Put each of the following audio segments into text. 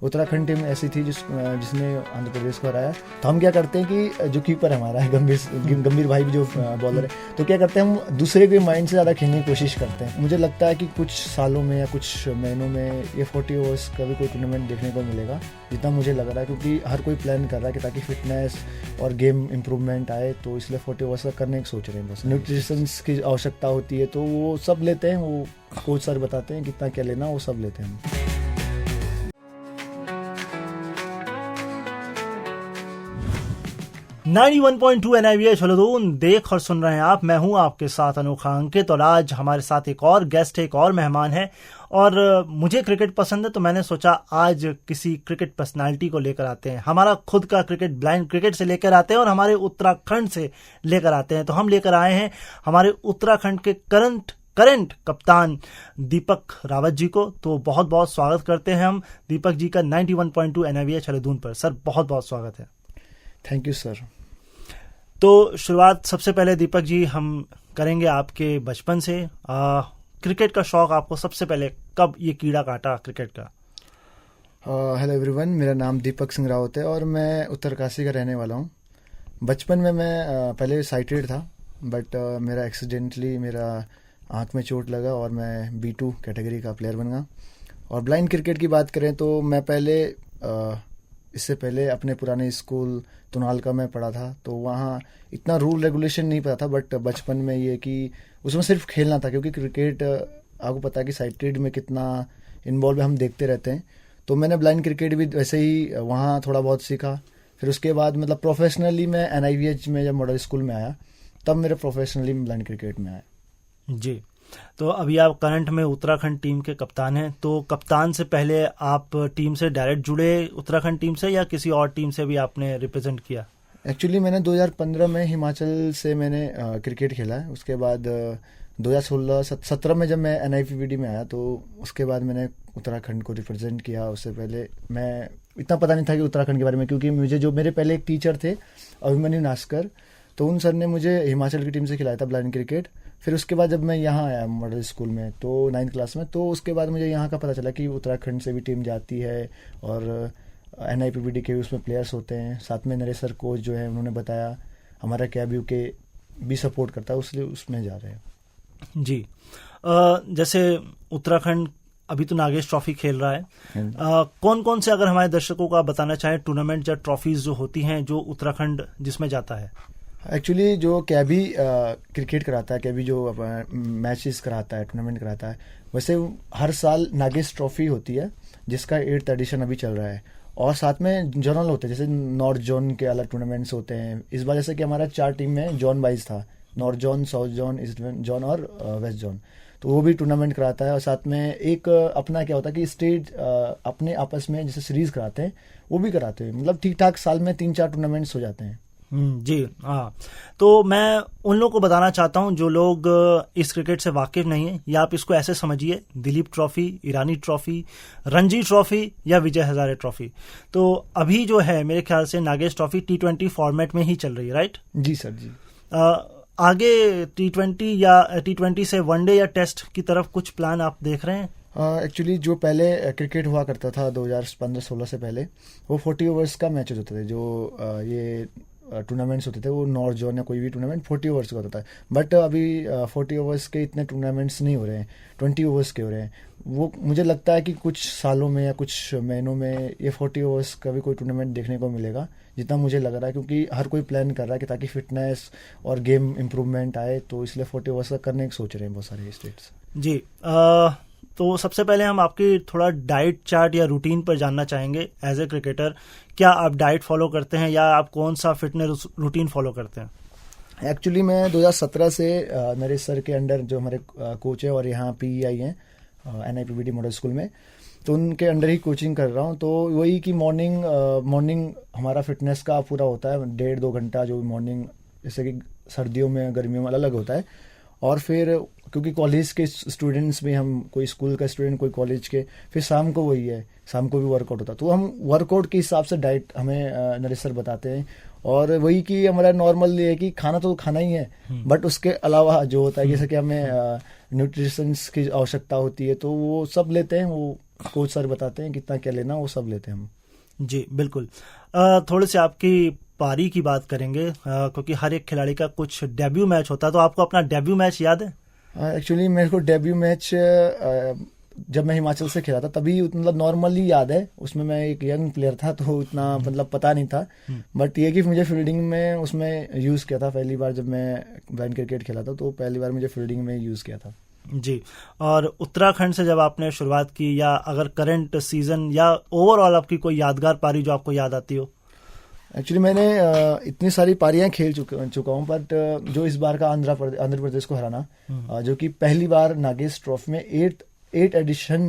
Uttarakhand team ऐसी थी जिसने आंध्र प्रदेश को हराया। तो हम क्या करते हैं कि जो कीपर हमारा है गंभीर भाई भी जो बॉलर है, तो क्या करते हैं हम दूसरे के माइंड से ज़्यादा खेलने की कोशिश करते हैं। मुझे लगता है कि कुछ सालों में या कुछ महीनों में ये 40 ओवर्स का भी कोई टूर्नामेंट देखने को मिलेगा, जितना मुझे लग रहा है, क्योंकि हर कोई प्लान कर रहा है कि ताकि फिटनेस और गेम इंप्रूवमेंट आए, तो इसलिए 40 ओवर्स का करने की सोच रहे हैं। बस न्यूट्रिशन की आवश्यकता होती है तो वो सब लेते हैं, वो कोच सर बताते हैं कितना क्या लेना, वो सब लेते हैं हम। 91.2 NIVH हलोदून देख और सुन रहे हैं आप। मैं हूं आपके साथ अनोखा अंकित और आज हमारे साथ एक और गेस्ट है, एक और मेहमान है। और मुझे क्रिकेट पसंद है तो मैंने सोचा आज किसी क्रिकेट पर्सनालिटी को लेकर आते हैं। हमारा खुद का क्रिकेट ब्लाइंड क्रिकेट से लेकर आते हैं और हमारे उत्तराखंड से लेकर आते हैं। तो हम लेकर आए हैं हमारे उत्तराखंड के करंट कप्तान दीपक रावत जी को। तो बहुत बहुत स्वागत करते हैं हम दीपक जी का 91.2 NIVH हलोदून पर। सर बहुत बहुत स्वागत है। Thank you sir. तो शुरुआत सबसे पहले दीपक जी हम करेंगे आपके बचपन से। क्रिकेट का शौक आपको सबसे पहले कब ये कीड़ा काटा क्रिकेट का? हेलो एवरीवन, मेरा नाम दीपक सिंह रावत है और मैं उत्तरकाशी का रहने वाला हूँ। बचपन में मैं पहले साइटेड था, बट मेरा एक्सीडेंटली मेरा आँख में चोट लगा और मैं B2 कैटेगरी का प्लेयर बन गया। और ब्लाइंड क्रिकेट की बात करें तो मैं पहले इससे पहले अपने पुराने स्कूल तुनाल का मैं पढ़ा था, तो वहाँ इतना रूल रेगुलेशन नहीं पता था, बट बचपन में ये कि उसमें सिर्फ खेलना था, क्योंकि क्रिकेट आपको पता है कि साइटेड में कितना इन्वॉल्व हम देखते रहते हैं। तो मैंने ब्लाइंड क्रिकेट भी वैसे ही वहाँ थोड़ा बहुत सीखा। फिर उसके बाद मतलब प्रोफेशनली मैं NIVH में जब मॉडल स्कूल में आया, तब मेरे प्रोफेशनली ब्लाइंड क्रिकेट में आया। जी, तो अभी आप करंट में उत्तराखंड टीम के कप्तान हैं। तो कप्तान से पहले आप टीम से डायरेक्ट जुड़े उत्तराखंड टीम से या किसी और टीम से भी आपने रिप्रेजेंट किया? एक्चुअली मैंने 2015 में हिमाचल से मैंने क्रिकेट खेला है। उसके बाद 2016-17 में जब मैं NIPBD में आया, तो उसके बाद मैंने उत्तराखंड को रिप्रेजेंट किया। उससे पहले मैं इतना पता नहीं था कि उत्तराखंड के बारे में, क्योंकि मुझे जो मेरे पहले एक टीचर थे अभिमन्यु नास्कर, तो उन सर ने मुझे हिमाचल की टीम से खिलाया था ब्लाइंड क्रिकेट। फिर उसके बाद जब मैं यहाँ आया मॉडल स्कूल में, तो 9th क्लास में, तो उसके बाद मुझे यहाँ का पता चला कि उत्तराखंड से भी टीम जाती है और NIPBD के उसमें प्लेयर्स होते हैं। साथ में नरेश सर कोच जो है उन्होंने बताया, हमारा कैब्यू के भी सपोर्ट करता है, इसलिए उसमें जा रहे हैं। जी, जैसे उत्तराखंड अभी तो नागेश ट्रॉफी खेल रहा है। कौन कौन से, अगर हमारे दर्शकों को आप बताना चाहें, टूर्नामेंट या ट्रॉफीज जो होती हैं जो उत्तराखंड जिसमें जाता है? एक्चुअली जो कैबी क्रिकेट कराता है, कैबी जो मैचेस कराता है, टूर्नामेंट कराता है, वैसे हर साल नागेश ट्रॉफी होती है जिसका 8th एडिशन अभी चल रहा है। और साथ में जोनल होते हैं, जैसे नॉर्थ जोन के अलग टूर्नामेंट्स होते हैं। इस बार जैसे कि हमारा 4 टीम में जोन वाइज था, north zone, south zone, east zone और वेस्ट जोन, तो वो भी टूर्नामेंट कराता है। और साथ में एक अपना क्या होता है कि स्टेट अपने आपस में जैसे सीरीज कराते हैं, वो भी कराते हैं। मतलब ठीक ठाक साल में 3-4 टूर्नामेंट्स हो जाते हैं। जी हाँ, तो मैं उन लोगों को बताना चाहता हूं जो लोग इस क्रिकेट से वाकिफ नहीं है, या आप इसको ऐसे समझिए, दिलीप ट्रॉफी, ईरानी ट्रॉफी, रणजी ट्रॉफी या विजय हजारे ट्रॉफी। तो अभी जो है मेरे ख्याल से नागेश ट्रॉफी T20 फॉर्मेट में ही चल रही है, राइट? जी सर जी। आगे T20 या T20 से वनडे या टेस्ट की तरफ कुछ प्लान आप देख रहे हैं? एक्चुअली जो पहले क्रिकेट हुआ करता था 2015-16 से पहले, वो 40 ओवर्स का मैचेस होते थे। जो ये टूर्नामेंट्स होते थे वो नॉर्थ जोन या कोई भी टूर्नामेंट 40 ओवर्स का होता था। बट अभी 40 ओवर्स के इतने टूर्नामेंट्स नहीं हो रहे हैं, 20 ओवर्स के हो रहे हैं। वो मुझे लगता है कि कुछ सालों में या कुछ महीनों में ये 40 ओवर्स का भी कोई टूर्नामेंट देखने को मिलेगा, जितना मुझे लग रहा है, क्योंकि हर कोई प्लान कर रहा है कि ताकि फिटनेस और गेम इंप्रूवमेंट आए, तो इसलिए 40 ओवर्स का करने की सोच रहे हैं बहुत सारे स्टेट्स। जी, तो सबसे पहले हम आपकी थोड़ा डाइट चार्ट या रूटीन पर जानना चाहेंगे। एज ए क्रिकेटर क्या आप डाइट फॉलो करते हैं या आप कौन सा फिटनेस रूटीन फॉलो करते हैं? एक्चुअली मैं 2017 से नरेश सर के अंडर, जो हमारे कोच है और यहाँ PEI हैं NIPBD मॉडल स्कूल में, तो उनके अंडर ही कोचिंग कर रहा हूँ। तो वही कि मॉर्निंग हमारा फिटनेस का पूरा होता है 1.5-2 घंटा, जो मॉर्निंग, जैसे कि सर्दियों में गर्मियों में अलग होता है। और फिर क्योंकि कॉलेज के स्टूडेंट्स भी, हम कोई स्कूल का स्टूडेंट, कोई कॉलेज के, फिर शाम को वही है, शाम को भी वर्कआउट होता है। तो हम वर्कआउट के हिसाब से डाइट हमें नरेश सर बताते हैं। और वही कि हमारा नॉर्मल ये है कि खाना तो खाना ही है, बट उसके अलावा जो होता है, जैसे कि हमें न्यूट्रिशंस की आवश्यकता होती है, तो वो सब लेते हैं, वो कोच सर बताते हैं कितना क्या लेना, वो सब लेते हैं हम। जी बिल्कुल। थोड़े से आपकी पारी की बात करेंगे, क्योंकि हर एक खिलाड़ी का कुछ डेब्यू मैच होता है, तो आपको अपना डेब्यू मैच याद है? एक्चुअली मेरे को डेब्यू मैच जब मैं हिमाचल से खेला था तभी मतलब नॉर्मली याद है, उसमें मैं एक यंग प्लेयर था तो इतना मतलब पता नहीं था। बट ये कि मुझे फील्डिंग में उसमें यूज़ किया था पहली बार, जब मैं ब्लाइंड क्रिकेट खेला था तो पहली बार मुझे फील्डिंग में यूज़ किया था। जी। और उत्तराखंड से जब आपने शुरुआत की, या अगर करंट सीजन या ओवरऑल आपकी कोई यादगार पारी जो आपको याद आती हो? एक्चुअली मैंने इतनी सारी पारियां खेल चुका हूँ, बट जो इस बार का आंध्र प्रदेश को हराना, जो कि पहली बार नागेश ट्रॉफी में 8 एडिशन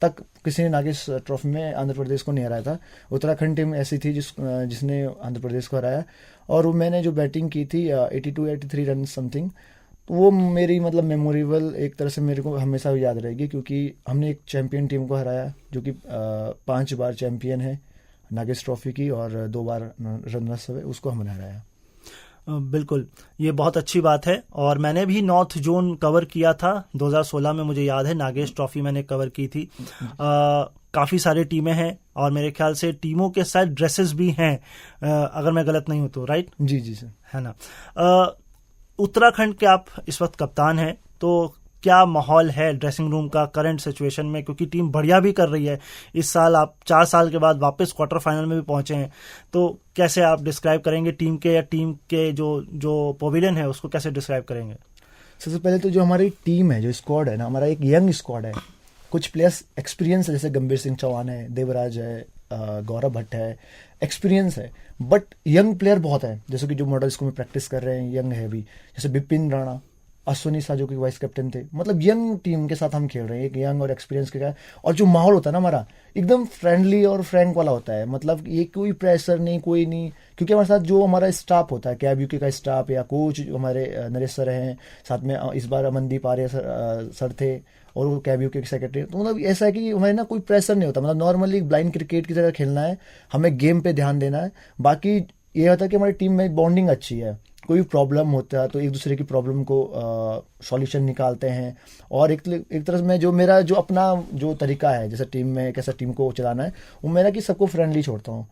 तक किसी ने नागेश ट्रॉफी में आंध्र प्रदेश को नहीं हराया था। उत्तराखंड टीम ऐसी थी जिसने आंध्र प्रदेश को हराया, और वो मैंने जो बैटिंग की थी 82-83 रन समथिंग, तो वो मेरी मतलब मेमोरेबल एक तरह से मेरे को हमेशा याद रहेगी, क्योंकि हमने एक चैंपियन टीम को हराया जो कि 5 बार चैंपियन है नागेश ट्रॉफी की, और 2 बार रनर्स है, उसको हमने हराया। बिल्कुल, ये बहुत अच्छी बात है। और मैंने भी नॉर्थ जोन कवर किया था 2016 में, मुझे याद है नागेश ट्रॉफी मैंने कवर की थी। काफ़ी सारी टीमें हैं और मेरे ख्याल से टीमों के साथ ड्रेसेस भी हैं, अगर मैं गलत नहीं हूँ तो, राइट? जी जी सर, है ना। उत्तराखंड के आप इस वक्त कप्तान हैं, तो क्या माहौल है ड्रेसिंग रूम का करंट सिचुएशन में, क्योंकि टीम बढ़िया भी कर रही है इस साल, आप 4 साल के बाद वापस क्वार्टर फाइनल में भी पहुंचे हैं, तो कैसे आप डिस्क्राइब करेंगे टीम के, या टीम के जो पवेलियन है उसको कैसे डिस्क्राइब करेंगे? सबसे पहले तो जो हमारी टीम है, जो स्क्वाड है ना, हमारा एक यंग स्क्वाड है। कुछ प्लेयर्स एक्सपीरियंस है, जैसे गंभीर सिंह चौहान है, देवराज है, गौरव भट्ट है, एक्सपीरियंस है। बट यंग प्लेयर बहुत है, जैसे कि जो मॉडल स्कूल में प्रैक्टिस कर रहे हैं, यंग है भी, जैसे बिपिन राणा, अश्विनी शाह जो कि वाइस कैप्टन थे। मतलब यंग टीम के साथ हम खेल रहे हैं, एक यंग और एक्सपीरियंस के साथ। और जो माहौल होता है ना हमारा, एकदम फ्रेंडली और फ्रैंक वाला होता है, मतलब ये कोई प्रेशर नहीं, कोई नहीं, क्योंकि हमारे साथ जो हमारा स्टाफ होता है, कैब यूके का स्टाफ या कोच हमारे नरेश सर हैं, साथ में इस बार अमनदीप आर्य सर थे, और वो कैब यूके के सेक्रेटरी। तो मतलब ऐसा है कि हमारे ना कोई प्रेशर नहीं होता, मतलब नॉर्मली ब्लाइंड क्रिकेट की तरह खेलना है, हमें गेम पे ध्यान देना है। बाकी ये होता है कि हमारी टीम में बॉन्डिंग अच्छी है, कोई प्रॉब्लम होता है तो एक दूसरे की प्रॉब्लम को सॉल्यूशन निकालते हैं। और एक तरह से मैं जो मेरा जो अपना जो तरीका है, जैसे टीम में कैसा टीम को चलाना है, वो मेरा कि सबको फ्रेंडली छोड़ता हूँ,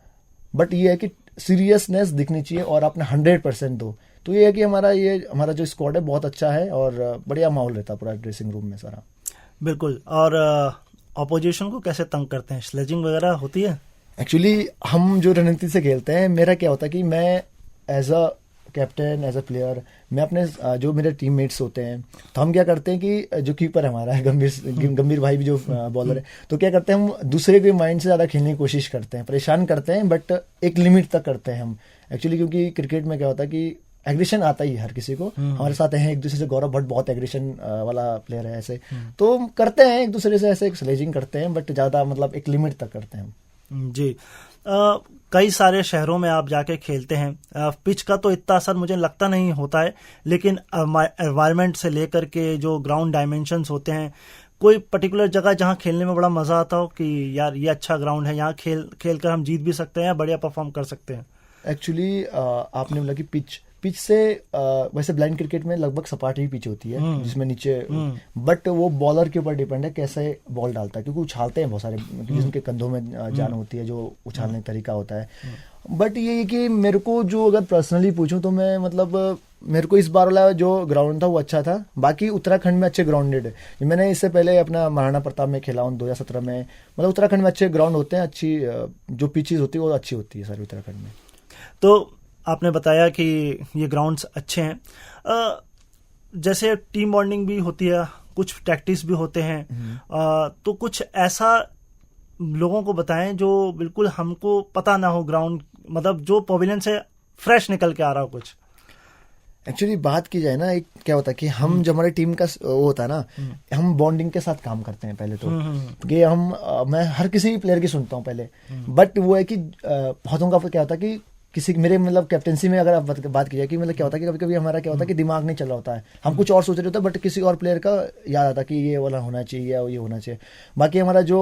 बट ये है कि सीरियसनेस दिखनी चाहिए और अपना 100% दो। तो ये है कि हमारा जो स्क्वाड है बहुत अच्छा है और बढ़िया माहौल रहता है पूरा ड्रेसिंग रूम में सारा। बिल्कुल। और अपोजिशन को कैसे तंग करते हैं? स्लेजिंग वगैरह होती है? एक्चुअली हम जो रणनीति से खेलते हैं, मेरा क्या होता है कि मैं as a captain, as a player, मैं अपने जो मेरे टीममेट्स होते हैं, तो हम क्या करते हैं कि जो कीपर हमारा है गंभीर भाई भी जो बॉलर है, तो क्या करते हैं हम दूसरे के माइंड से ज़्यादा खेलने की कोशिश करते हैं, परेशान करते हैं, बट एक लिमिट तक करते हैं हम एक्चुअली। क्योंकि क्रिकेट में क्या होता है कि एग्रेशन आता ही हर किसी को, हमारे साथ हैं एक दूसरे से, गौरव भट्ट बहुत एग्रेशन वाला प्लेयर है ऐसे, तो करते हैं एक दूसरे से ऐसे स्लेजिंग करते हैं, बट ज़्यादा मतलब एक लिमिट तक करते हैं हम। जी। कई सारे शहरों में आप जाके खेलते हैं, पिच का तो इतना असर मुझे लगता नहीं होता है, लेकिन एनवायरनमेंट से लेकर के जो ग्राउंड डायमेंशंस होते हैं, कोई पर्टिकुलर जगह जहां खेलने में बड़ा मजा आता हो कि यार ये अच्छा ग्राउंड है, यहाँ खेल कर हम जीत भी सकते हैं, बढ़िया परफॉर्म कर सकते हैं? एक्चुअली आपने बोला कि पिच से वैसे ब्लाइंड क्रिकेट में लगभग सपाट ही पिच होती है, जिसमें नीचे, बट वो बॉलर के ऊपर डिपेंड है कैसे बॉल डालता है, क्योंकि उछालते हैं बहुत सारे, जिनके कंधों में जान होती है, जो उछालने का तरीका होता है। बट ये कि मेरे को जो अगर पर्सनली पूछूं तो मैं मतलब मेरे को इस बार वाला जो ग्राउंड था वो अच्छा था। बाकी उत्तराखंड में अच्छे ग्राउंडेड है, मैंने इससे पहले अपना महाराणा प्रताप में खेला हूँ 2017 में, मतलब उत्तराखंड में अच्छे ग्राउंड होते हैं, अच्छी जो पिचेस होती है वो अच्छी होती है सारी उत्तराखंड में। तो आपने बताया कि ये ग्राउंड्स अच्छे हैं, जैसे टीम बॉन्डिंग भी होती है, कुछ टैक्टिक्स भी होते हैं, तो कुछ ऐसा लोगों को बताएं जो बिल्कुल हमको पता ना हो, ग्राउंड मतलब जो पवेलियन से फ्रेश निकल के आ रहा हो कुछ। एक्चुअली बात की जाए ना, एक क्या होता है कि हम जब हमारी टीम का वो होता है ना, हम बॉन्डिंग के साथ काम करते हैं पहले तो कि मैं हर किसी प्लेयर की सुनता हूँ पहले, बट वो है कि बहुतों का क्या होता है कि किसी मेरे मतलब कैप्टनसी में अगर आप बात की जाए कि मतलब क्या होता है कि कभी कभी हमारा क्या होता है कि दिमाग नहीं चल रहा होता है, हम कुछ और सोच रहे होते हैं, बट किसी और प्लेयर का याद आता है कि ये वाला होना चाहिए या ये होना चाहिए। बाकी हमारा जो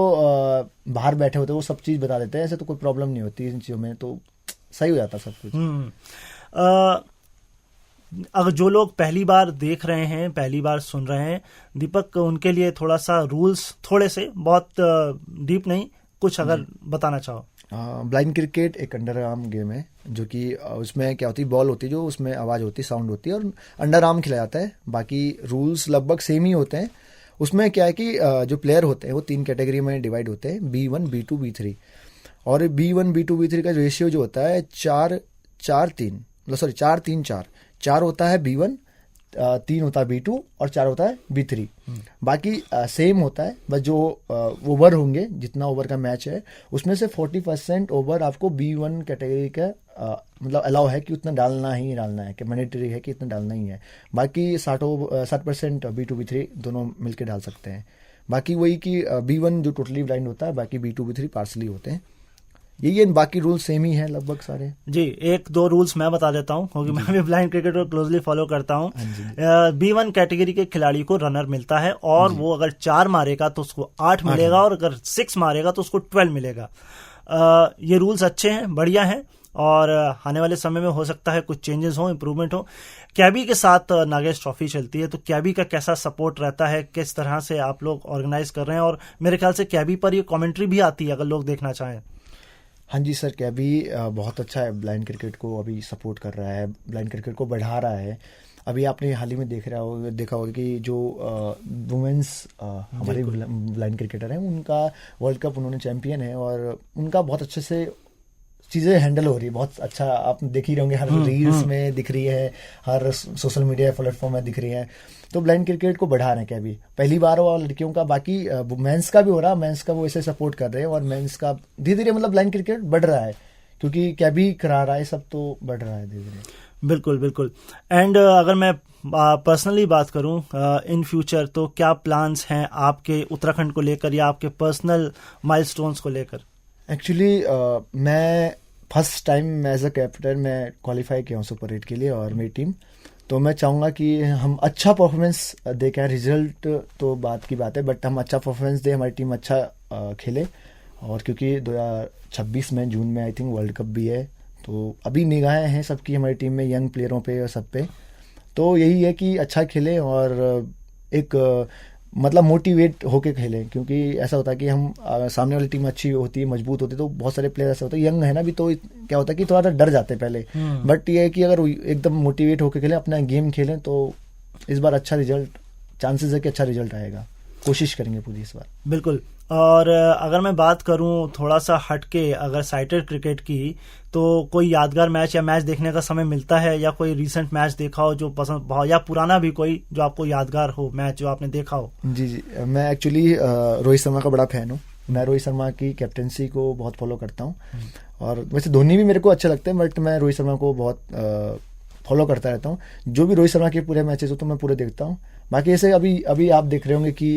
बाहर बैठे होते हैं वो सब चीज़ बता देते हैं, ऐसे तो कोई प्रॉब्लम नहीं होती इन चीज़ों में, तो सही हो जाता सब कुछ। अगर जो लोग पहली बार देख रहे हैं, पहली बार सुन रहे हैं, दीपक, उनके लिए थोड़ा सा रूल्स, थोड़े से, बहुत डीप नहीं, कुछ अगर बताना चाहो। ब्लाइंड क्रिकेट एक अंडर आर्म गेम है, जो कि उसमें क्या होती है, बॉल होती है जो उसमें आवाज़ होती है, साउंड होती है, और अंडर आर्म खिलाया जाता है। बाकी रूल्स लगभग सेम ही होते हैं। उसमें क्या है कि जो प्लेयर होते हैं वो 3 कैटेगरी में डिवाइड होते हैं, B1, B2, B3। और B1, B2, B3 का रेशियो जो होता है 4-3, मतलब सॉरी 4-3-4, 4 होता है B1, 3 होता है B2 और 4 होता है B3। बाकी सेम होता है, बस जो ओवर होंगे, जितना ओवर का मैच है उसमें से 40% ओवर आपको B1 कैटेगरी का मतलब अलाउ है कि उतना डालना ही डालना है, कि मैंडेटरी है कि इतना डालना ही है। बाकी 60% B2, B3 दोनों मिलके डाल सकते हैं। बाकी वही कि B1 जो टोटली ब्लाइंड होता है, बाकी B2, B3 पार्सली होते हैं। यही है, बाकी रूल्स सेम ही हैं लगभग सारे। जी, 1-2 रूल्स मैं बता देता हूँ, क्योंकि मैं भी ब्लाइंड क्रिकेट को क्लोजली फॉलो करता हूँ। B1 कैटेगरी के खिलाड़ी को रनर मिलता है, और वो अगर 4 मारेगा तो उसको 8 मिलेगा, और अगर 6 मारेगा तो उसको 12 मिलेगा। ये रूल्स अच्छे हैं, बढ़िया हैं, और आने वाले समय में हो सकता है कुछ चेंजेस हो, इम्प्रूवमेंट हो। कैबी के साथ नागेश ट्रॉफी चलती है, तो कैबी का कैसा सपोर्ट रहता है, किस तरह से आप लोग ऑर्गेनाइज कर रहे हैं? और मेरे ख्याल से कैबी पर ये कमेंट्री भी आती है, अगर लोग देखना चाहें। हाँ जी सर, कैबी बहुत अच्छा है, ब्लाइंड क्रिकेट को अभी सपोर्ट कर रहा है, ब्लाइंड क्रिकेट को बढ़ा रहा है। अभी आपने हाल ही में देखा होगा कि जो वुमेन्स हमारे ब्लाइंड क्रिकेटर हैं, उनका वर्ल्ड कप उन्होंने चैंपियन है, और उनका बहुत अच्छे से चीज़ें हैंडल हो रही है, बहुत अच्छा। आप देख ही रहोगे, हर रील्स में दिख रही है, हर सोशल मीडिया प्लेटफॉर्म में दिख रही है। तो ब्लाइंड क्रिकेट को बढ़ा रहे हैं कैबी, पहली बार हुआ लड़कियों का, बाकी मेंस का भी हो रहा है, मेंस का वो ऐसे सपोर्ट कर रहे हैं, और मेंस का धीरे धीरे मतलब ब्लाइंड क्रिकेट बढ़ रहा है, क्योंकि कैबी करा रहा है, सब तो बढ़ रहा है धीरे धीरे। बिल्कुल बिल्कुल। एंड अगर मैं पर्सनली बात करूं इन फ्यूचर, तो क्या प्लान्स हैं आपके उत्तराखंड को लेकर, या आपके पर्सनल माइलस्टोन्स को लेकर? एक्चुअली मैं first time as a captain मैं क्वालिफाई किया हूँ सुपर 8 के लिए, और मेरी टीम, तो मैं चाहूँगा कि हम अच्छा परफॉर्मेंस दे के, रिजल्ट तो बात की बात है, बट हम अच्छा परफॉर्मेंस दें, हमारी टीम अच्छा खेले। और क्योंकि 2026 में जून में आई थिंक वर्ल्ड कप भी है, तो अभी निगाहें हैं सबकी हमारी टीम में, यंग प्लेयरों पे और सब पे। तो यही है कि अच्छा खेले, और एक मतलब मोटिवेट होके खेलें, क्योंकि ऐसा होता है कि हम सामने वाली टीम अच्छी होती है, मजबूत होती है, तो बहुत सारे प्लेयर ऐसे होते हैं, यंग है ना भी, तो क्या होता है कि थोड़ा सा डर जाते हैं पहले। बट ये है कि अगर एकदम मोटिवेट होके खेलें, अपना गेम खेलें, तो इस बार अच्छा रिजल्ट, चांसेस है कि अच्छा रिजल्ट आएगा, कोशिश करेंगे पूरी इस बार। बिल्कुल। और अगर मैं बात करूं थोड़ा सा हटके, अगर साइटेड क्रिकेट की, तो कोई यादगार मैच या मैच देखने का समय मिलता है, या कोई रीसेंट मैच देखा हो जो पसंद हो, या पुराना भी कोई जो आपको यादगार हो मैच जो आपने देखा हो? जी, मैं एक्चुअली रोहित शर्मा का बड़ा फैन हूँ। मैं रोहित शर्मा की कैप्टेंसी को बहुत फॉलो करता हूँ, और वैसे धोनी भी मेरे को अच्छे लगते हैं, बट मैं रोहित शर्मा को बहुत फॉलो करता रहता हूँ। जो भी रोहित शर्मा के पूरे मैचेस हो तो मैं पूरे देखता हूँ। बाकी ऐसे अभी आप देख रहे होंगे कि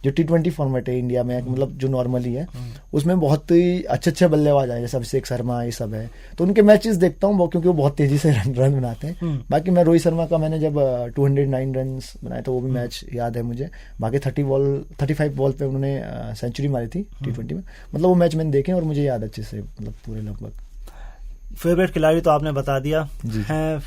जो T20 फॉर्मेट है इंडिया में, मतलब जो नॉर्मली है, उसमें बहुत ही अच्छे बल्लेबाज आए, जैसे अभिषेक शर्मा, ये सब है, तो उनके मैचेस देखता हूँ, क्योंकि वो बहुत तेजी से रन बनाते हैं। बाकी मैं रोहित शर्मा का, मैंने जब 209 रन बनाए तो वो भी मैच याद है मुझे। बाकी 35 बॉल पे उन्होंने सेंचुरी मारी थी T20 में, मतलब वो मैच मैंने देखे और मुझे याद अच्छे से, मतलब पूरे लगभग। फेवरेट खिलाड़ी तो आपने बता दिया है।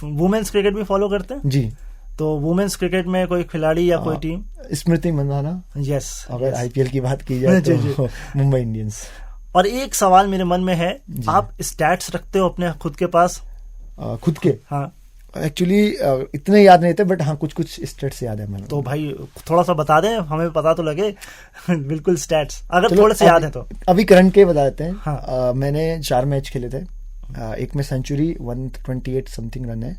वुमेन्स क्रिकेट भी फॉलो करते हैं जी? तो वुमेन्स क्रिकेट में कोई खिलाड़ी या कोई टीम? स्मृति मंदाना। यस। अगर IPL की बात की जाए तो मुंबई इंडियंस। और एक सवाल मेरे मन में है, आप स्टैट्स रखते हो अपने खुद के पास? खुद के? हाँ, एक्चुअली इतने याद नहीं थे, बट हाँ कुछ स्टैट्स याद है मैंने। तो भाई थोड़ा सा बता दें, हमें पता तो लगे। बिल्कुल, स्टैट्स अगर थोड़े से याद है तो। अभी करंट के बता देते हैं। हाँ। मैंने 4 मैच खेले थे। एक में सेंचुरी 128 समथिंग रन है,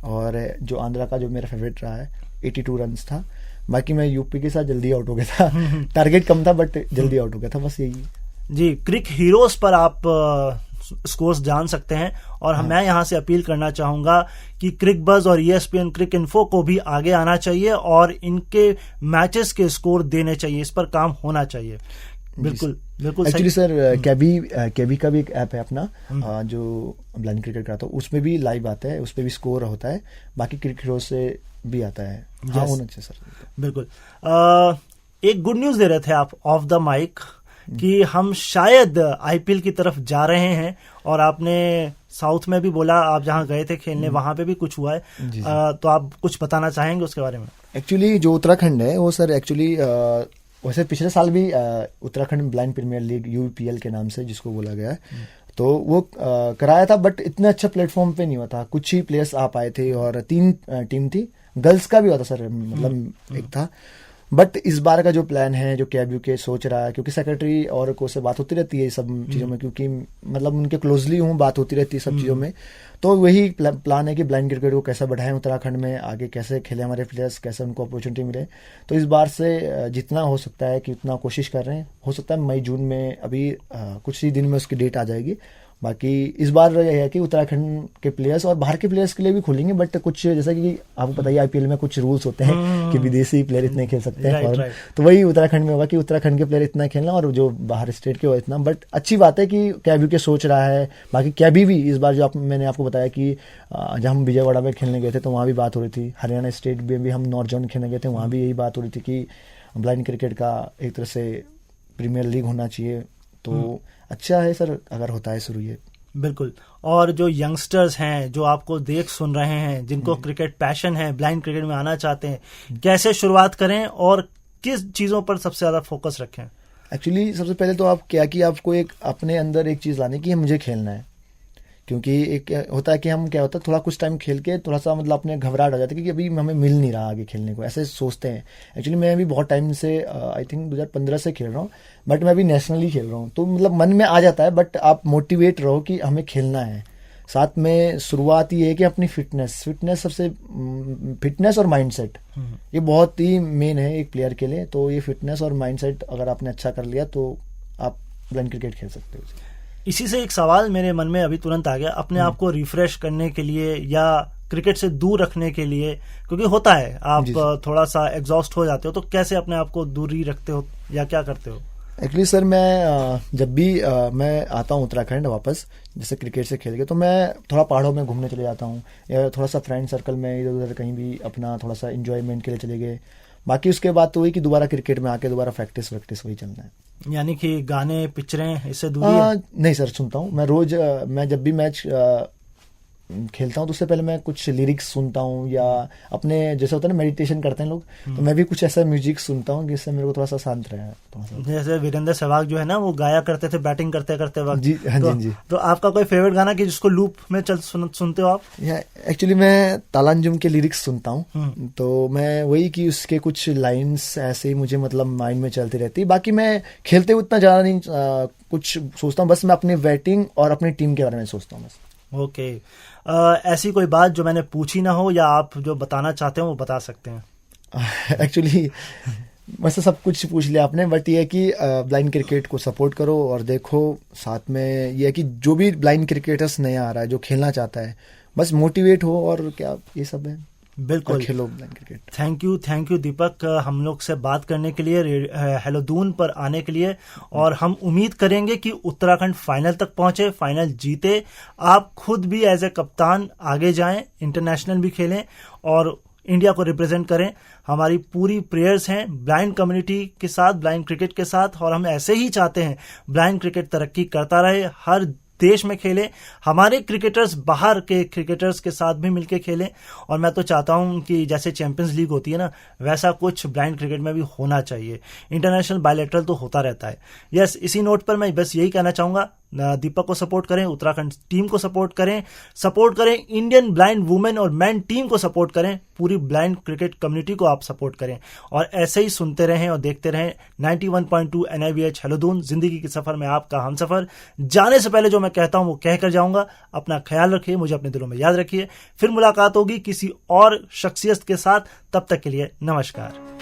और जो आंध्रा का जो मेरा फेवरेट रहा है 82 रन था। बाकी मैं यूपी के साथ जल्दी आउट हो गया था। टारगेट कम था बट जल्दी आउट हो गया था, बस यही। जी, क्रिक हीरोज पर आप स्कोर्स जान सकते हैं, और मैं यहाँ से अपील करना चाहूंगा कि क्रिक बज और ESPN क्रिक इन्फो को भी आगे आना चाहिए, और इनके मैचेस के स्कोर देने चाहिए, इस पर काम होना चाहिए। बिल्कुल बिल्कुल। एक्चुअली सर कैबी का भी एक ऐप है अपना, जो ब्लाइंड क्रिकेट का, तो उसमें भी लाइव आता है, उसमें भी स्कोर होता है। बाकी क्रिकेट हीरो से भी आता है। हाँ, होना चाहिए सर। बिल्कुल। एक गुड न्यूज दे रहे थे आप ऑफ द माइक कि हम शायद आईपीएल की तरफ जा रहे हैं, और आपने साउथ में भी बोला, आप जहां गए थे खेलने वहां पे भी कुछ हुआ है, तो आप कुछ बताना चाहेंगे उसके बारे में? एक्चुअली जो उत्तराखंड है वो सर एक्चुअली वैसे पिछले साल भी Uttarakhand blind premier league UPL के नाम से जिसको बोला गया है, तो वो कराया था, बट इतना अच्छा प्लेटफॉर्म पे नहीं हुआ था। कुछ ही प्लेयर्स आ पाए थे और 3 टीम थी, गर्ल्स का भी हुआ था सर, मतलब एक था। बट इस बार का जो प्लान है, जो कैब यूके सोच रहा है, क्योंकि सेक्रेटरी और को से बात होती रहती है सब चीज़ों में, क्योंकि मतलब उनके क्लोजली हूँ, बात होती रहती है सब चीज़ों में, तो वही प्लान है कि ब्लाइंड क्रिकेट को कैसे बढ़ाएं उत्तराखंड में, आगे कैसे खेले हमारे प्लेयर्स, कैसे उनको अपॉर्चुनिटी मिले। तो इस बार से जितना हो सकता है कि उतना कोशिश कर रहे हैं। हो सकता है मई जून में, अभी कुछ ही दिन में उसकी डेट आ जाएगी। बाकी इस बार यह है कि उत्तराखंड के प्लेयर्स और बाहर के प्लेयर्स के लिए भी खोलेंगे, बट कुछ जैसा कि आपको पता ही आईपीएल में कुछ रूल्स होते हैं कि विदेशी प्लेयर इतने खेल सकते हैं, और तो वही उत्तराखंड में होगा कि उत्तराखंड के प्लेयर इतना खेलना और जो बाहर स्टेट के हो इतना। बट अच्छी बात है कि कैबी के सोच रहा है। बाकी कैबी भी इस बार जो मैंने आपको बताया कि जब हम विजयवाड़ा में खेलने गए थे तो वहाँ भी बात हो रही थी, हरियाणा स्टेट में भी हम नॉर्थ जोन खेलने गए थे, वहाँ भी यही बात हो रही थी कि ब्लाइंड क्रिकेट का एक तरह से प्रीमियर लीग होना चाहिए। तो अच्छा है सर अगर होता है शुरू ये। बिल्कुल। और जो यंगस्टर्स हैं जो आपको देख सुन रहे हैं, जिनको क्रिकेट पैशन है, ब्लाइंड क्रिकेट में आना चाहते हैं, कैसे शुरुआत करें और किस चीज़ों पर सबसे ज़्यादा फोकस रखें? एक्चुअली सबसे पहले तो आप क्या कि आपको एक अपने अंदर एक चीज़ लानी कि मुझे खेलना है, क्योंकि एक होता है कि हम क्या होता है थोड़ा कुछ टाइम खेल के थोड़ा सा मतलब अपने घबराहट हो जाती है कि अभी हमें मिल नहीं रहा आगे खेलने को, ऐसे सोचते हैं। एक्चुअली मैं भी बहुत टाइम से आई थिंक 2015 से खेल रहा हूँ, बट मैं अभी नेशनली खेल रहा हूँ, तो मतलब मन में आ जाता है। बट आप मोटिवेट रहो कि हमें खेलना है। साथ में शुरुआत ये है कि अपनी फिटनेस और माइंडसेट ये बहुत ही मेन है एक प्लेयर के लिए। तो ये फिटनेस और माइंडसेट अगर आपने अच्छा कर लिया तो आप ब्लाइंड क्रिकेट खेल सकते हो। इसी से एक सवाल मेरे मन में अभी तुरंत आ गया, अपने आप को रिफ्रेश करने के लिए या क्रिकेट से दूर रखने के लिए, क्योंकि होता है आप थोड़ा सा एग्जॉस्ट हो जाते हो, तो कैसे अपने आप को दूरी रखते हो या क्या करते हो? एक्चुअली सर मैं जब भी मैं आता हूँ उत्तराखंड वापस, जैसे क्रिकेट से खेल के, तो मैं थोड़ा पहाड़ों में घूमने चले जाता हूँ, या थोड़ा सा फ्रेंड सर्कल में इधर उधर कहीं भी अपना थोड़ा सा एंजॉयमेंट के लिए चले गए। बाकी उसके बाद तो वही कि दोबारा क्रिकेट में आके दोबारा प्रैक्टिस वही चलना है। यानी कि गाने पिक्चरें इससे दूरी है? नहीं सर, सुनता हूँ मैं रोज। मैं जब भी मैच खेलता हूँ तो उससे पहले मैं कुछ लिरिक्स सुनता हूँ, या अपने जैसे होता है ना मेडिटेशन करते हैं लोग, तो मैं भी कुछ ऐसा म्यूजिक सुनता हूँ जिससे मेरे को थोड़ा सा शांत रहे। जैसे वीरेंद्र सहवाग जो है ना, वो गाया करते थे बैटिंग करते करते वक्त। जी हाँ जी। तो आपका कोई फेवरेट गाना कि जिसको लूप में सुनते हो आप? एक्चुअली मैं तालांजुम के लिरिक्स सुनता हूँ, तो मैं वही कि उसके कुछ लाइन्स ऐसे ही मुझे मतलब माइंड में चलती रहती है। बाकी मैं खेलते हुए उतना ज़्यादा नहीं कुछ सोचता हूँ, बस मैं अपनी बैटिंग और अपनी टीम के बारे में सोचता हूँ बस। ओके। ऐसी कोई बात जो मैंने पूछी ना हो या आप जो बताना चाहते हो वो बता सकते हैं? एक्चुअली वैसे सब कुछ पूछ लिया आपने, बट ये है कि ब्लाइंड क्रिकेट को सपोर्ट करो और देखो। साथ में ये है कि जो भी ब्लाइंड क्रिकेटर्स नया आ रहा है जो खेलना चाहता है, बस मोटिवेट हो, और क्या ये सब है। बिल्कुल, खेलो ब्लाइंड क्रिकेट। थैंक यू दीपक, हम लोग से बात करने के लिए, हेलो दून पर आने के लिए। और हम उम्मीद करेंगे कि उत्तराखंड फाइनल तक पहुंचे, फाइनल जीते, आप खुद भी एज ए कप्तान आगे जाएं, इंटरनेशनल भी खेलें और इंडिया को रिप्रेजेंट करें। हमारी पूरी प्रेयर्स हैं ब्लाइंड कम्युनिटी के साथ, ब्लाइंड क्रिकेट के साथ, और हम ऐसे ही चाहते हैं ब्लाइंड क्रिकेट तरक्की करता रहे, हर देश में खेले, हमारे क्रिकेटर्स बाहर के क्रिकेटर्स के साथ भी मिलके खेलें। और मैं तो चाहता हूं कि जैसे चैंपियंस लीग होती है ना, वैसा कुछ ब्लाइंड क्रिकेट में भी होना चाहिए। इंटरनेशनल बायलैटरल तो होता रहता है। यस, इसी नोट पर मैं बस यही कहना चाहूंगा, दीपक को सपोर्ट करें, उत्तराखंड टीम को सपोर्ट करें इंडियन ब्लाइंड वुमेन और मैन टीम को सपोर्ट करें, पूरी ब्लाइंड क्रिकेट कम्युनिटी को आप सपोर्ट करें, और ऐसे ही सुनते रहें और देखते रहें 91.2 NIVH हेलो दून, जिंदगी के सफर में आपका हमसफर। जाने से पहले जो मैं कहता हूं वो कहकर जाऊंगा, अपना ख्याल रखिए, मुझे अपने दिलों में याद रखिए। फिर मुलाकात होगी किसी और शख्सियत के साथ, तब तक के लिए नमस्कार।